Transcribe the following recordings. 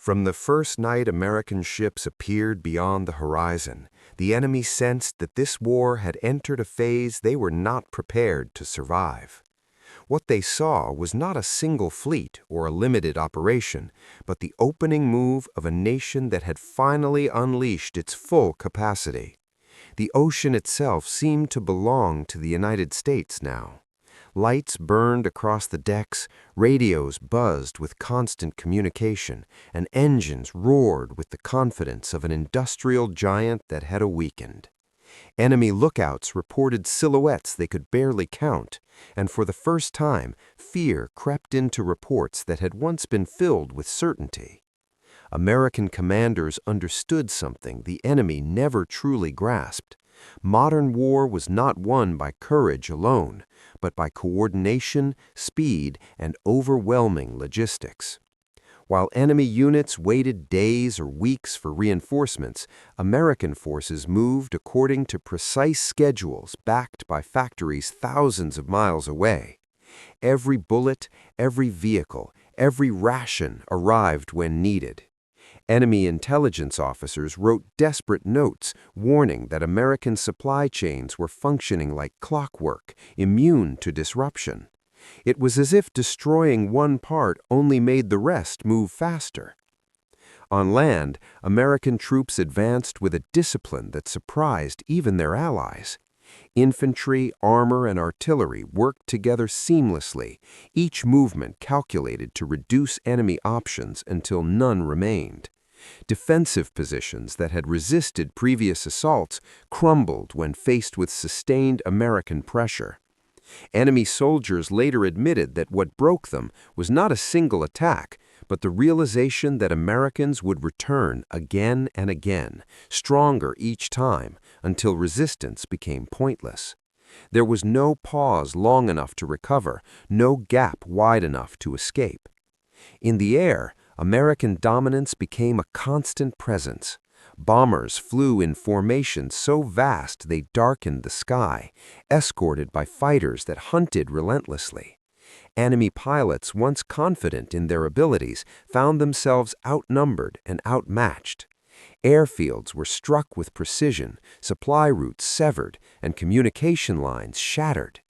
From the first night American ships appeared beyond the horizon, the enemy sensed that this war had entered a phase they were not prepared to survive. What they saw was not a single fleet or a limited operation, but the opening move of a nation that had finally unleashed its full capacity. The ocean itself seemed to belong to the United States now. Lights burned across the decks, radios buzzed with constant communication, and engines roared with the confidence of an industrial giant that had awakened. Enemy lookouts reported silhouettes they could barely count, and for the first time, fear crept into reports that had once been filled with certainty. American commanders understood something the enemy never truly grasped. Modern war was not won by courage alone, but by coordination, speed, and overwhelming logistics. While enemy units waited days or weeks for reinforcements, American forces moved according to precise schedules backed by factories thousands of miles away. Every bullet, every vehicle, every ration arrived when needed. Enemy intelligence officers wrote desperate notes warning that American supply chains were functioning like clockwork, immune to disruption. It was as if destroying one part only made the rest move faster. On land, American troops advanced with a discipline that surprised even their allies. Infantry, armor, and artillery worked together seamlessly, each movement calculated to reduce enemy options until none remained. Defensive positions that had resisted previous assaults crumbled when faced with sustained American pressure. Enemy soldiers later admitted that what broke them was not a single attack, but the realization that Americans would return again and again, stronger each time, until resistance became pointless. There was no pause long enough to recover, no gap wide enough to escape. In the air, American dominance became a constant presence. Bombers flew in formations so vast they darkened the sky, escorted by fighters that hunted relentlessly. Enemy pilots, once confident in their abilities, found themselves outnumbered and outmatched. Airfields were struck with precision, supply routes severed, and communication lines shattered.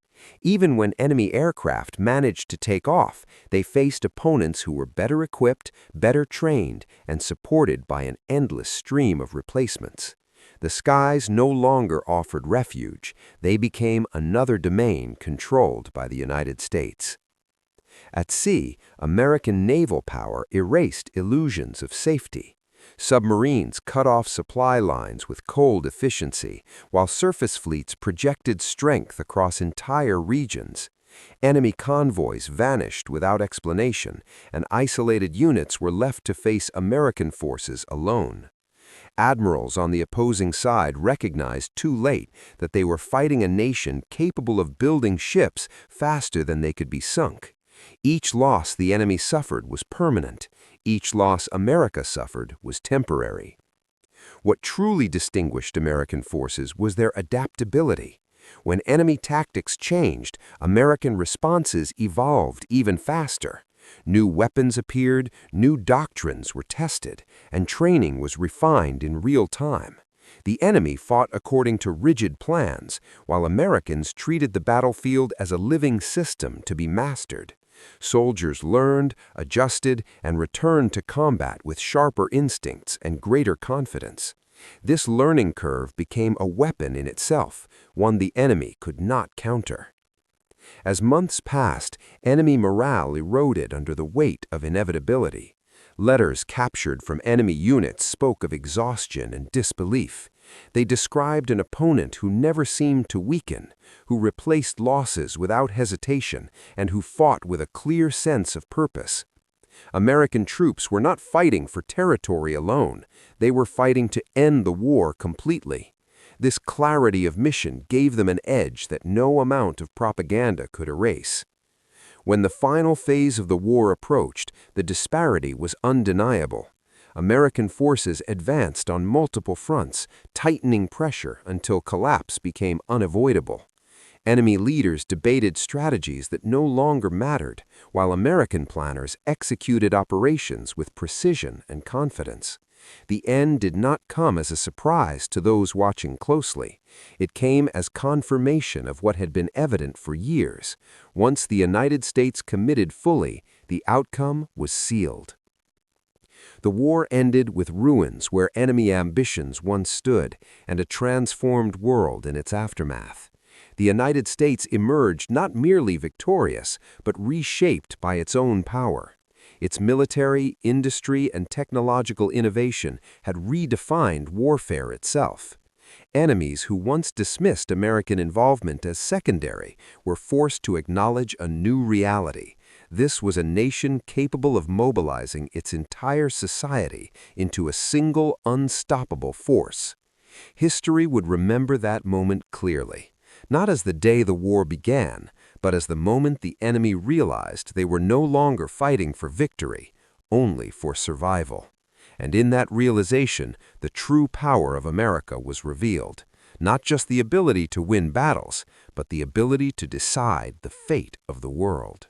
Even when enemy aircraft managed to take off, they faced opponents who were better equipped, better trained, and supported by an endless stream of replacements. The skies no longer offered refuge. They became another domain controlled by the United States. At sea, American naval power erased illusions of safety. Submarines cut off supply lines with cold efficiency, while surface fleets projected strength across entire regions. Enemy convoys vanished without explanation, and isolated units were left to face American forces alone. Admirals on the opposing side recognized too late that they were fighting a nation capable of building ships faster than they could be sunk. Each loss the enemy suffered was permanent. Each loss America suffered was temporary. What truly distinguished American forces was their adaptability. When enemy tactics changed, American responses evolved even faster. New weapons appeared, new doctrines were tested, and training was refined in real time. The enemy fought according to rigid plans, while Americans treated the battlefield as a living system to be mastered. Soldiers learned, adjusted, and returned to combat with sharper instincts and greater confidence. This learning curve became a weapon in itself, one the enemy could not counter. As months passed, enemy morale eroded under the weight of inevitability. Letters captured from enemy units spoke of exhaustion and disbelief. They described an opponent who never seemed to weaken, who replaced losses without hesitation, and who fought with a clear sense of purpose. American troops were not fighting for territory alone. They were fighting to end the war completely. This clarity of mission gave them an edge that no amount of propaganda could erase. When the final phase of the war approached, the disparity was undeniable. American forces advanced on multiple fronts, tightening pressure until collapse became unavoidable. Enemy leaders debated strategies that no longer mattered, while American planners executed operations with precision and confidence. The end did not come as a surprise to those watching closely. It came as confirmation of what had been evident for years. Once the United States committed fully, the outcome was sealed. The war ended with ruins where enemy ambitions once stood, and a transformed world in its aftermath. The United States emerged not merely victorious, but reshaped by its own power. Its military, industry, and technological innovation had redefined warfare itself. Enemies who once dismissed American involvement as secondary were forced to acknowledge a new reality. This was a nation capable of mobilizing its entire society into a single, unstoppable force. History would remember that moment clearly, not as the day the war began, but as the moment the enemy realized they were no longer fighting for victory, only for survival. And in that realization, the true power of America was revealed. Not just the ability to win battles, but the ability to decide the fate of the world.